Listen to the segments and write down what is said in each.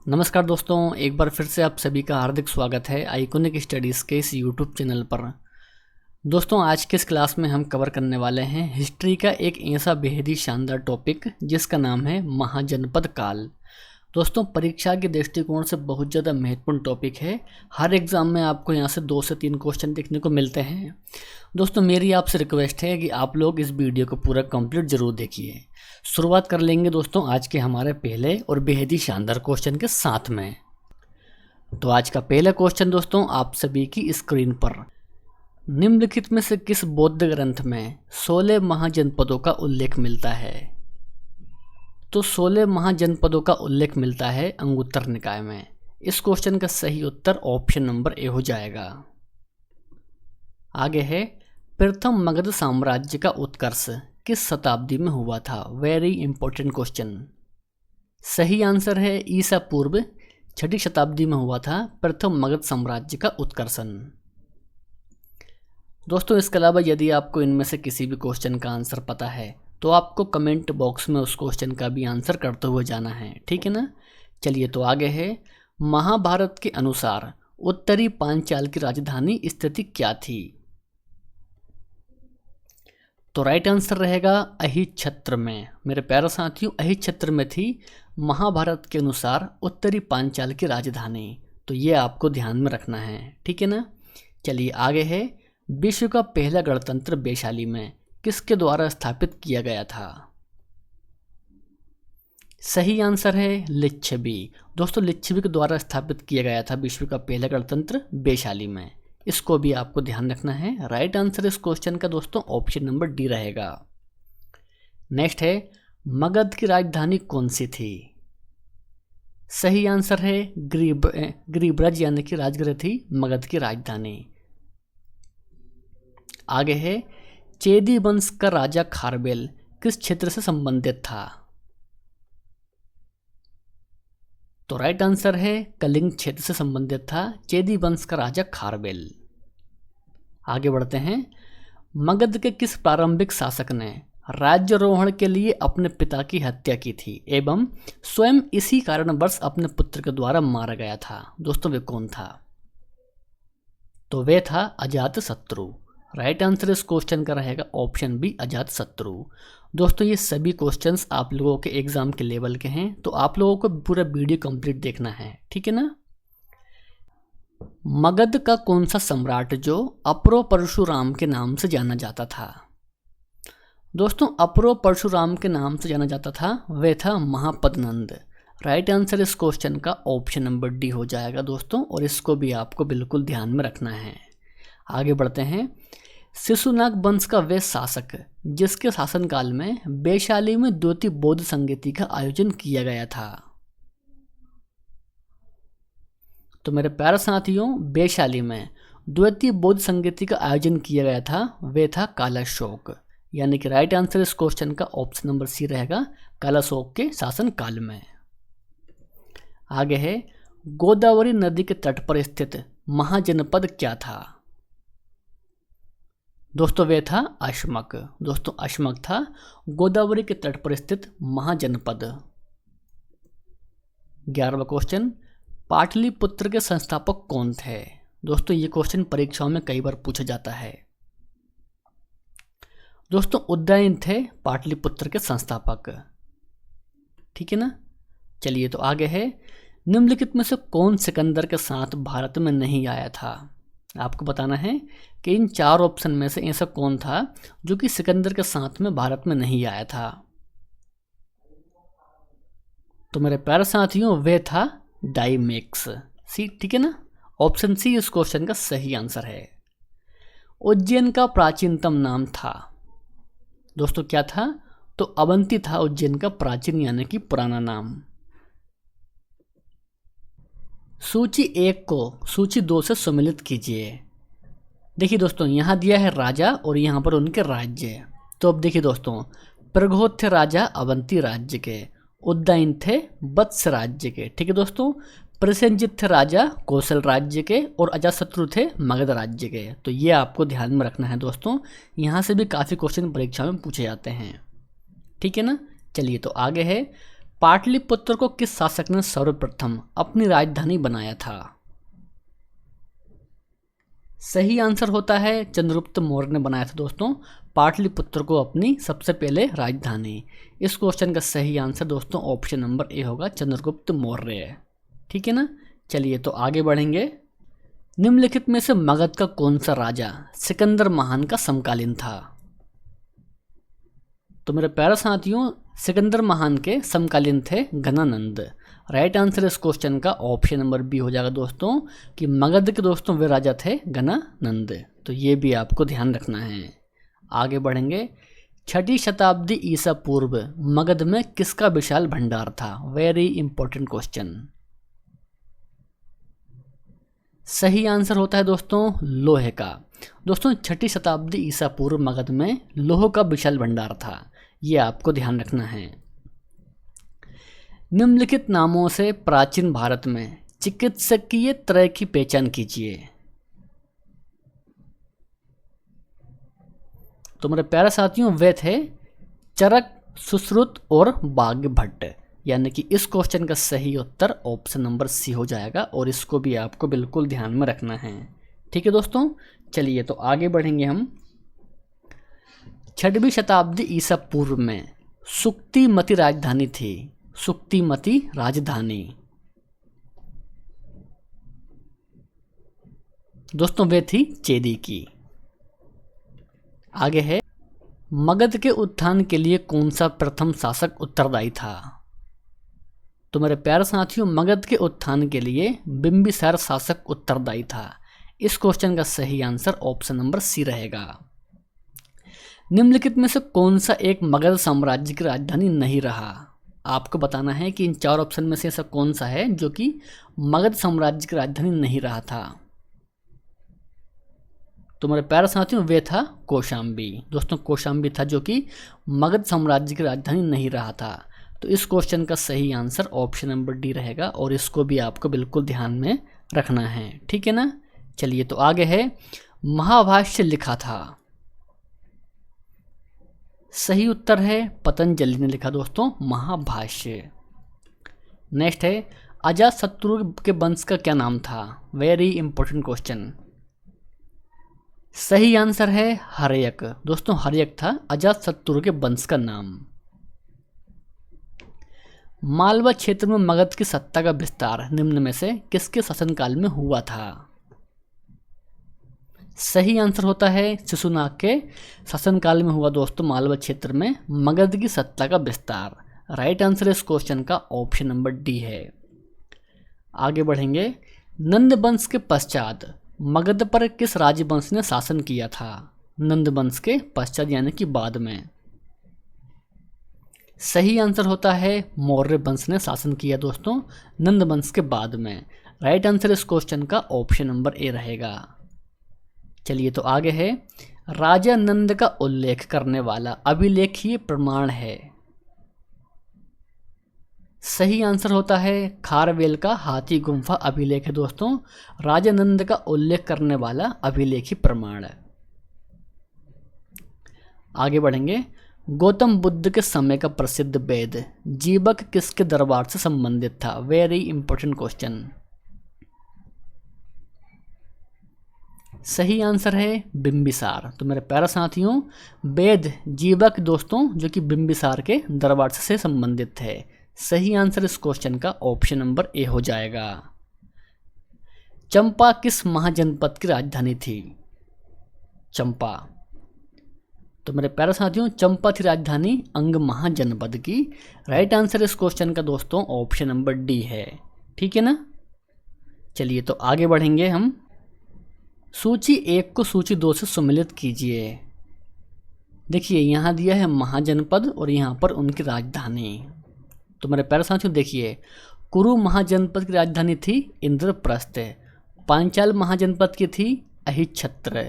नमस्कार दोस्तों, एक बार फिर से आप सभी का हार्दिक स्वागत है आइकॉनिक स्टडीज़ के इस यूट्यूब चैनल पर। दोस्तों, आज के इस क्लास में हम कवर करने वाले हैं हिस्ट्री का एक ऐसा बेहद ही शानदार टॉपिक जिसका नाम है महाजनपद काल। दोस्तों, परीक्षा के दृष्टिकोण से बहुत ज़्यादा महत्वपूर्ण टॉपिक है। हर एग्ज़ाम में आपको यहाँ से 2 से 3 क्वेश्चन देखने को मिलते हैं। दोस्तों, मेरी आपसे रिक्वेस्ट है कि आप लोग इस वीडियो को पूरा कंप्लीट ज़रूर देखिए। शुरुआत कर लेंगे दोस्तों आज के हमारे पहले और बेहद ही शानदार क्वेश्चन के साथ में। तो आज का पहला क्वेश्चन दोस्तों आप सभी की स्क्रीन पर, निम्नलिखित में से किस बौद्ध ग्रंथ में 16 महाजनपदों का उल्लेख मिलता है? तो 16 महाजनपदों का उल्लेख मिलता है अंगुत्तर निकाय में। इस क्वेश्चन का सही उत्तर ऑप्शन नंबर ए हो जाएगा। आगे है, प्रथम मगध साम्राज्य का उत्कर्ष किस शताब्दी में हुआ था? Very important question. सही आंसर है ईसा पूर्व 6ठी शताब्दी में हुआ था प्रथम मगध साम्राज्य का उत्कर्षण। दोस्तों, इसके अलावा यदि आपको इनमें से किसी भी क्वेश्चन का आंसर पता है तो आपको कमेंट बॉक्स में उस क्वेश्चन का भी आंसर करते हुए जाना है, ठीक है ना। चलिए तो आगे है, महाभारत के अनुसार उत्तरी पांचाल की राजधानी स्थिति क्या थी? तो राइट आंसर रहेगा अहिच्छत्र में। मेरे प्यारे साथियों, अहिच्छत्र में थी महाभारत के अनुसार उत्तरी पांचाल की राजधानी। तो ये आपको ध्यान में रखना है, ठीक है ना। चलिए आगे है, विश्व का पहला गणतंत्र वैशाली में किसके द्वारा स्थापित किया गया था? सही आंसर है लिच्छवी। दोस्तों, लिच्छवी के द्वारा स्थापित किया गया था विश्व का पहला गणतंत्र वैशाली में। इसको भी आपको ध्यान रखना है। राइट आंसर इस क्वेश्चन का दोस्तों ऑप्शन नंबर डी रहेगा। नेक्स्ट है, मगध की राजधानी कौन सी थी? सही आंसर है गिरिब्रज यानी कि राजगृह थी मगध की राजधानी। आगे है, चेदी वंश का राजा खारवेल किस क्षेत्र से संबंधित था? तो राइट आंसर है कलिंग क्षेत्र से संबंधित था चेदी वंश का राजा खारवेल। आगे बढ़ते हैं, मगध के किस प्रारंभिक शासक ने राज्यारोहण के लिए अपने पिता की हत्या की थी एवं स्वयं इसी कारणवश अपने पुत्र के द्वारा मारा गया था? दोस्तों, वे कौन था? तो वे था अजातशत्रु। राइट आंसर इस क्वेश्चन का रहेगा ऑप्शन बी अजातशत्रु। दोस्तों, ये सभी क्वेश्चंस आप लोगों के एग्जाम के लेवल के हैं, तो आप लोगों को पूरा वीडियो कंप्लीट देखना है, ठीक है ना। मगध का कौन सा सम्राट जो अपरो परशुराम के नाम से जाना जाता था? दोस्तों, अपरो परशुराम के नाम से जाना जाता था वह था महापद्नंद। राइट आंसर इस क्वेश्चन का ऑप्शन नंबर डी हो जाएगा दोस्तों, और इसको भी आपको बिल्कुल ध्यान में रखना है। आगे बढ़ते हैं, शिशुनाग वंश का वह शासक जिसके शासनकाल में वैशाली में द्वितीय बौद्ध संगीति का आयोजन किया गया था? तो मेरे प्यारे साथियों, वैशाली में द्वितीय बौद्ध संगीति का आयोजन किया गया था वह था कालाशोक। यानी कि राइट आंसर इस क्वेश्चन का ऑप्शन नंबर सी रहेगा, कालाशोक के शासन काल में। आगे है, गोदावरी नदी के तट पर स्थित महाजनपद क्या था? दोस्तों, वे था अश्मक। दोस्तों, अश्मक था गोदावरी के तट पर स्थित महाजनपद। 11वां क्वेश्चन, पाटलिपुत्र के संस्थापक कौन थे? दोस्तों, ये क्वेश्चन परीक्षाओं में कई बार पूछा जाता है। दोस्तों, उदयन थे पाटलिपुत्र के संस्थापक, ठीक है ना। चलिए तो आगे है, निम्नलिखित में से कौन सिकंदर के साथ भारत में नहीं आया था? आपको बताना है कि इन 4 ऑप्शन में से ऐसा कौन था जो कि सिकंदर के साथ में भारत में नहीं आया था? तो मेरे प्यारे साथियों, वह था डाइमेक्स। सी, ठीक है ना। ऑप्शन सी इस क्वेश्चन का सही आंसर है। उज्जैन का प्राचीनतम नाम था? दोस्तों, क्या था? तो अवंती था उज्जैन का प्राचीन यानी कि पुराना नाम। सूची 1 को सूची 2 से सम्मिलित कीजिए। देखिए दोस्तों, यहाँ दिया है राजा और यहाँ पर उनके राज्य। तो अब देखिए दोस्तों, प्रघोत थे राजा अवंती राज्य के, उदयन थे वत्स राज्य के, ठीक है दोस्तों। प्रसेनजित थे राजा कौशल राज्य के और अजातशत्रु थे मगध राज्य के। तो ये आपको ध्यान में रखना है दोस्तों, यहाँ से भी काफ़ी क्वेश्चन परीक्षा में पूछे जाते हैं, ठीक है ना। चलिए तो आगे है, पाटलिपुत्र को किस शासक ने सर्वप्रथम अपनी राजधानी बनाया था? सही आंसर होता है चंद्रगुप्त मौर्य ने बनाया था दोस्तों पाटलिपुत्र को अपनी सबसे पहले राजधानी। इस क्वेश्चन का सही आंसर दोस्तों ऑप्शन नंबर ए होगा, चंद्रगुप्त मौर्य। ठीक है ना। चलिए तो आगे बढ़ेंगे। निम्नलिखित में से मगध का कौन सा राजा सिकंदर महान का समकालीन था? तो मेरे प्यारे साथियों, सिकंदर महान के समकालीन थे घनानंद। राइट आंसर इस क्वेश्चन का ऑप्शन नंबर बी हो जाएगा दोस्तों, कि मगध के दोस्तों वे राजा थे घनानंद। तो ये भी आपको ध्यान रखना है। आगे बढ़ेंगे। 6वीं शताब्दी ईसा पूर्व मगध में किसका विशाल भंडार था? Very important question. सही आंसर होता है दोस्तों लोहे का। दोस्तों 6वीं शताब्दी ईसा पूर्व मगध में लोह का विशाल भंडार था, ये आपको ध्यान रखना है। निम्नलिखित नामों से प्राचीन भारत में चिकित्सकीय त्रय की पहचान कीजिए। तो मेरे प्यारे साथियों, वे थे चरक, सुश्रुत और वाग्भट। यानी कि इस क्वेश्चन का सही उत्तर ऑप्शन नंबर सी हो जाएगा, और इसको भी आपको बिल्कुल ध्यान में रखना है। ठीक है दोस्तों, चलिए तो आगे बढ़ेंगे हम। 6वीं शताब्दी ईसा पूर्व में सुक्तिमती राजधानी थी। सुक्तिमती राजधानी दोस्तों वे थी चेदी की। आगे है, मगध के उत्थान के लिए कौन सा प्रथम शासक उत्तरदायी था? तो मेरे प्यारे साथियों, मगध के उत्थान के लिए बिंबिसार शासक उत्तरदायी था। इस क्वेश्चन का सही आंसर ऑप्शन नंबर सी रहेगा। निम्नलिखित में से कौन सा एक मगध साम्राज्य की राजधानी नहीं रहा? आपको बताना है कि इन 4 ऑप्शन में से ऐसा कौन सा है जो कि मगध साम्राज्य की राजधानी नहीं रहा था। तो मेरे प्यारे साथियों, वे था कौशाम्बी। दोस्तों कौशाम्बी था जो कि मगध साम्राज्य की राजधानी नहीं रहा था। तो इस क्वेश्चन का सही आंसर ऑप्शन नंबर डी रहेगा, और इसको भी आपको बिल्कुल ध्यान में रखना है। ठीक है ना। चलिए तो आगे है, महाभाष्य लिखा था। सही उत्तर है पतंजलि ने लिखा दोस्तों महाभाष्य। नेक्स्ट है, अजातशत्रु के वंश का क्या नाम था? Very important question. सही आंसर है हर्यक। दोस्तों हर्यक था अजातशत्रु के वंश का नाम। मालवा क्षेत्र में मगध की सत्ता का विस्तार निम्न में से किसके शासनकाल में हुआ था? सही आंसर होता है शिशुनाग के शासनकाल में हुआ दोस्तों मालवा क्षेत्र में मगध की सत्ता का विस्तार। राइट आंसर इस क्वेश्चन का ऑप्शन नंबर डी है। आगे बढ़ेंगे। नंद वंश के पश्चात मगध पर किस राजवंश ने शासन किया था? नंद वंश के पश्चात यानी कि बाद में। सही आंसर होता है मौर्य वंश ने शासन किया दोस्तों नंद वंश के बाद में। राइट आंसर इस क्वेश्चन का ऑप्शन नंबर ए रहेगा। चलिए तो आगे है, राजा नंद का उल्लेख करने वाला अभिलेखीय प्रमाण है। सही आंसर होता है खारवेल का हाथी गुम्फा अभिलेख है दोस्तों राजा नंद का उल्लेख करने वाला अभिलेखी प्रमाण। आगे बढ़ेंगे। गौतम बुद्ध के समय का प्रसिद्ध वेद जीवक किसके दरबार से संबंधित था? Very important question. सही आंसर है बिंबिसार। तो मेरे प्यारे साथियों, वेद जीवक दोस्तों जो कि बिंबिसार के दरबार से संबंधित है। सही आंसर इस क्वेश्चन का ऑप्शन नंबर ए हो जाएगा। चंपा किस महाजनपद की राजधानी थी? चंपा। तो मेरे प्यारे साथियों, चंपा थी राजधानी अंग महाजनपद की। राइट आंसर इस क्वेश्चन का दोस्तों ऑप्शन नंबर डी है। ठीक है ना। चलिए तो आगे बढ़ेंगे हम। सूची 1 को सूची 2 से सम्मिलित कीजिए। देखिए यहाँ दिया है महाजनपद और यहाँ पर उनकी राजधानी। तो मेरे प्यारे साथियों देखिए, कुरु महाजनपद की राजधानी थी इंद्रप्रस्थ, पांचाल महाजनपद की थी अहिच्छत्र,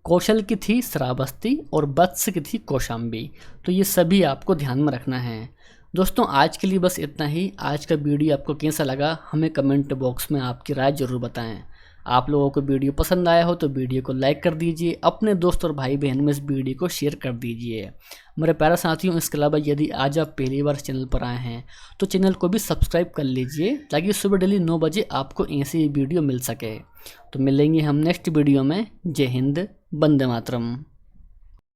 कौशल की थी श्रावस्ती और वत्स की थी कौशाम्बी। तो ये सभी आपको ध्यान में रखना है। दोस्तों आज के लिए बस इतना ही। आज का वीडियो आपको कैसा लगा हमें कमेंट बॉक्स में आपकी राय ज़रूर बताएं। आप लोगों को वीडियो पसंद आया हो तो वीडियो को लाइक कर दीजिए, अपने दोस्त और भाई बहन में इस वीडियो को शेयर कर दीजिए। मेरे प्यारे साथियों, इसके अलावा यदि आज आप पहली बार चैनल पर आए हैं तो चैनल को भी सब्सक्राइब कर लीजिए ताकि सुबह डेली 9 बजे आपको ऐसी ही वीडियो मिल सके। तो मिलेंगे हम नेक्स्ट वीडियो में। जय हिंद, वंदे मातरम।